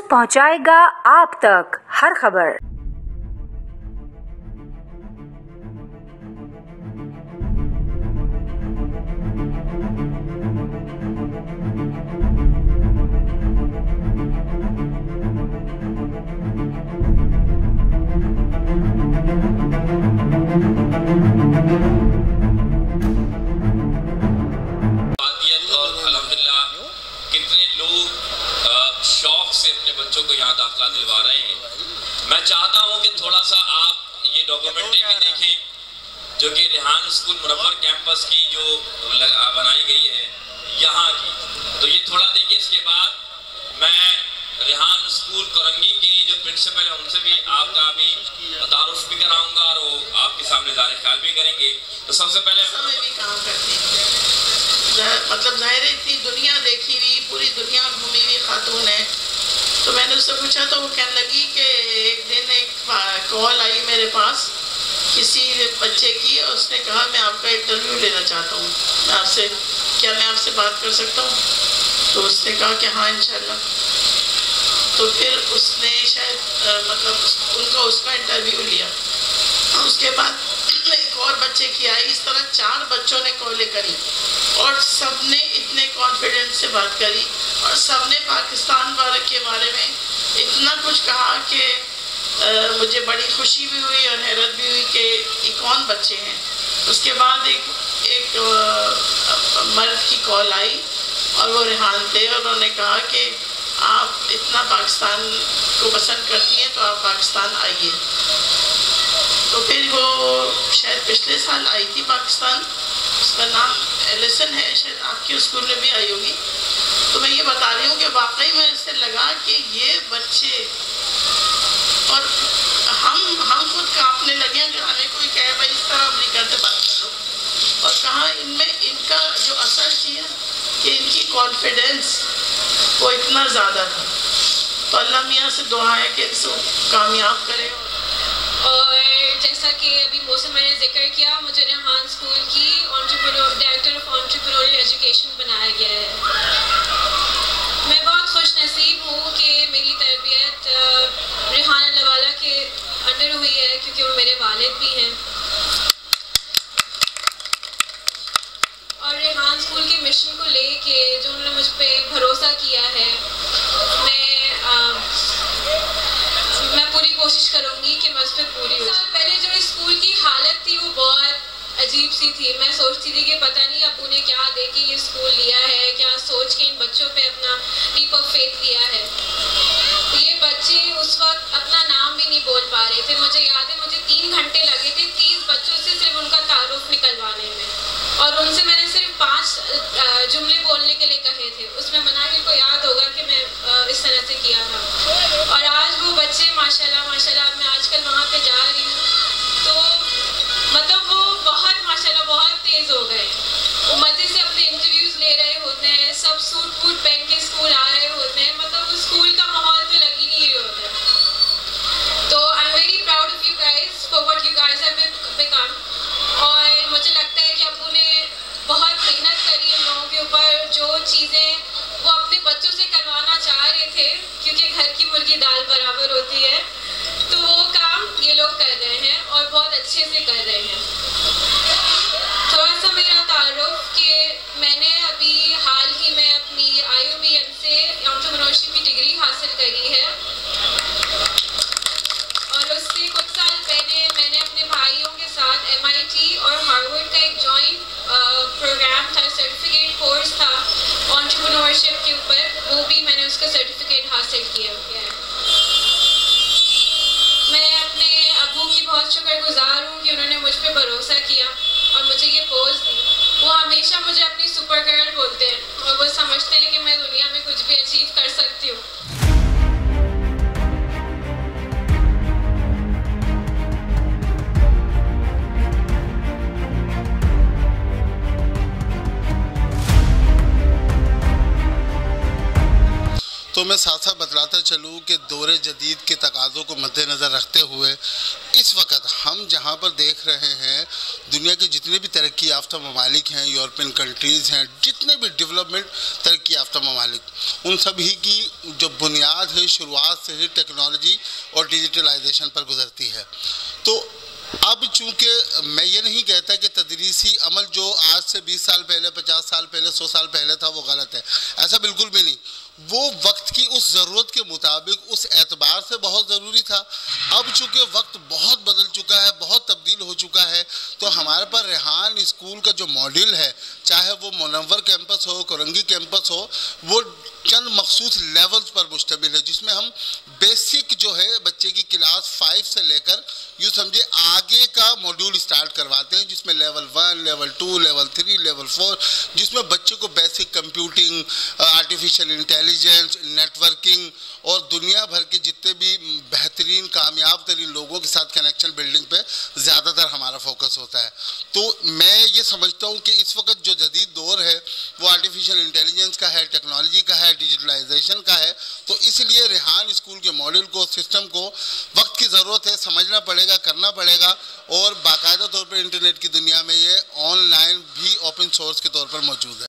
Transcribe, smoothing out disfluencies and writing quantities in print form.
पहुंचाएगा आप तक हर खबर। मैं चाहता हूं कि थोड़ा सा आप ये डॉक्यूमेंट्री भी देखें जो कि रेहान स्कूल मुनव्वर कैंपस की जो बनाई गई है यहाँ की, तो ये थोड़ा देखिए। इसके बाद मैं रेहान स्कूल कोरंगी के जो प्रिंसिपल है उनसे भी आपका भी तारुफ भी कराऊंगा और वो आपके सामने ज़ाहिर ख्याल भी करेंगे। तो सबसे पहले भी काम करती मतलब ज़ाहिर इतनी दुनिया देखी हुई, पूरी दुनिया घूमी हुई खातून है। तो मैंने उससे पूछा तो वो कहने लगी कि एक दिन एक कॉल आई मेरे पास किसी बच्चे की, और उसने कहा मैं आपका इंटरव्यू लेना चाहता हूँ, मैं आपसे बात कर सकता हूँ? तो उसने कहा कि हाँ इंशाल्लाह। तो फिर उसने शायद उसका इंटरव्यू लिया। उसके बाद एक और बच्चे की आई। इस तरह 4 बच्चों ने कॉलें करी और सब ने इतने कॉन्फिडेंस से बात करी और सब ने पाकिस्तान भारत के बारे में इतना कुछ कहा कि मुझे बड़ी खुशी भी हुई और हैरत भी हुई कि ये कौन बच्चे हैं। उसके बाद एक मर्द की कॉल आई और वो रेहान थे और उन्होंने कहा कि आप इतना पाकिस्तान को पसंद करती हैं तो आप पाकिस्तान आइए। तो फिर वो शायद पिछले साल आई थी पाकिस्तान, उसका नाम एलिसन है, शायद आपके स्कूल में भी आई होगी। तो मैं ये बता रही हूँ कि वाकई में इससे लगा कि ये बच्चे और हम खुद कांपने लगे अगर हमें कोई कहे भाई इस तरह अमेरिका से बात करो, और कहाँ इनमें इनका जो असर किया कि इनकी कॉन्फिडेंस वो इतना ज़्यादा था। तो अल्लाह मियाँ से दुआ है कि इसको कामयाब करे। और जैसा कि अभी मौसम मैंने जिक्र किया, मुझे रेहान स्कूल की डायरेक्टर ऑफ एंटरप्रेन्योरियल एजुकेशन बनाया गया है। मैं बहुत खुश नसीब हूँ कि मेरी तरबियत रेहान अल्लाहवाला के अंडर हुई है, क्योंकि वो मेरे वालिद भी हैं। और रेहान स्कूल के मिशन को लेके जो उन्होंने मुझ पर भरोसा किया है, मैं पूरी कोशिश करूँगी कि मैं उस पर पूरी हो। पहले जो स्कूल की हालत थी वो बहुत अजीब सी थी। मैं सोचती थी कि पता नहीं अब्बू ने क्या दे के ये स्कूल लिया है, क्या सोच के इन बच्चों पे अपना लीप ऑफ फेथ लिया है। ये बच्चे उस वक्त अपना नाम भी नहीं बोल पा रहे थे। मुझे याद है मुझे 3 घंटे लगे थे 30 बच्चों से सिर्फ उनका तारुफ निकलवाने में, और उनसे मैंने सिर्फ 5 जुमले बोलने के लिए कहे थे। उसमें मनाहिल को याद होगा कि मैं इस तरह से किया था। और आज वो बच्चे माशाल्लाह माशाल्लाह, मैं आजकल वहाँ पे जा रही हूँ तो मतलब वो माशाल्लाह बहुत तेज़ हो गए। वो मज़े से अपने इंटरव्यूज़ ले रहे होते हैं, सब सूट बूट पहन के स्कूल आ रहे होते हैं। मतलब स्कूल का माहौल तो लग ही नहीं रहा होता है। तो I am very proud of you guys for what you guys have become. और मुझे लगता है कि अब्बू ने बहुत मेहनत करी इन लोगों के ऊपर। जो चीज़ें वो अपने बच्चों से करवाना चाह रहे थे, क्योंकि घर की मुर्गी दाल बराबर होती है, तो वो काम ये लोग कर रहे हैं और बहुत अच्छे से कर रहे हैं। थोड़ा सा मेरा तारुफ कि मैंने अभी हाल ही में अपनी IUBM से एंटरप्रेन्योरशिप की डिग्री हासिल करी है, और उससे कुछ साल पहले मैंने अपने भाइयों के साथ MIT और हार्वर्ड का एक जॉइंट प्रोग्राम था, सर्टिफिकेट कोर्स था एंटरप्रेन्योरशिप के ऊपर, वो भी मैंने उसका सर्टिफिकेट हासिल किया है। मैं अपने अब्बू की बहुत शुक्रगुजार हूँ कि उन्होंने मुझ पर भरोसा किया और मुझे ये पोस्ट दी। वो हमेशा मुझे अपनी सुपर गर्ल बोलते हैं और वो समझते हैं कि मैं दुनिया में कुछ भी अचीव कर सकती हूँ। तो तो मैं साथ साथ बतलाता चलूँ कि दौरे जदीद के तकाज़ों को मद्देनज़र रखते हुए इस वक्त हम जहाँ पर देख रहे हैं दुनिया के जितने भी तरक्की याफ्ता ममालिक हैं, यूरोपियन कंट्रीज़ हैं, जितने भी डेवलपमेंट तरक्की याफ्ता ममालिक, उन सभी की जो बुनियाद है शुरुआत से ही टेक्नोलॉजी और डिजिटलाइजेशन पर गुजरती है। तो अब चूँकि मैं ये नहीं कहता कि तदरीसी अमल जो आज से 20 साल पहले, 50 साल पहले, 100 साल पहले था वो गलत है, ऐसा बिल्कुल भी नहीं। वो वक्त की उस ज़रूरत के मुताबिक उस एतबार से बहुत ज़रूरी था। अब चूँकि वक्त बहुत बदल चुका है, बहुत तब्दील हो चुका है, तो हमारे पास रेहान स्कूल का जो मॉड्यूल है, चाहे वो मुनव्वर कैंपस हो, कोरंगी कैंपस हो, वो चंद मखसूस लेवल्स पर मुश्तमिल है, जिसमें हम बेसिक जो है बच्चे की क्लास 5 से लेकर यूँ समझे आगे का मॉड्यूल स्टार्ट करवाते हैं, जिसमें लेवल 1, लेवल 2, लेवल 3, लेवल 4, जिसमें बच्चे को basic computing, artificial intelligence, networking और दुनिया भर के जितने भी बेहतरीन कामयाब तरीन लोगों के साथ कनेक्शन बिल्डिंग पे ज़्यादातर हमारा फोकस होता है। तो मैं ये समझता हूँ कि इस वक्त जो जदीद दौर है वो आर्टिफिशियल इंटेलिजेंस का है, टेक्नोलॉजी का है, डिजिटलाइजेशन का है। तो इसलिए रेहान स्कूल के मॉडल को, सिस्टम को वक्त की ज़रूरत है, समझना पड़ेगा, करना पड़ेगा, और बाकायदा तौर पर इंटरनेट की दुनिया में ये ऑनलाइन भी ओपन सोर्स के तौर पर मौजूद है।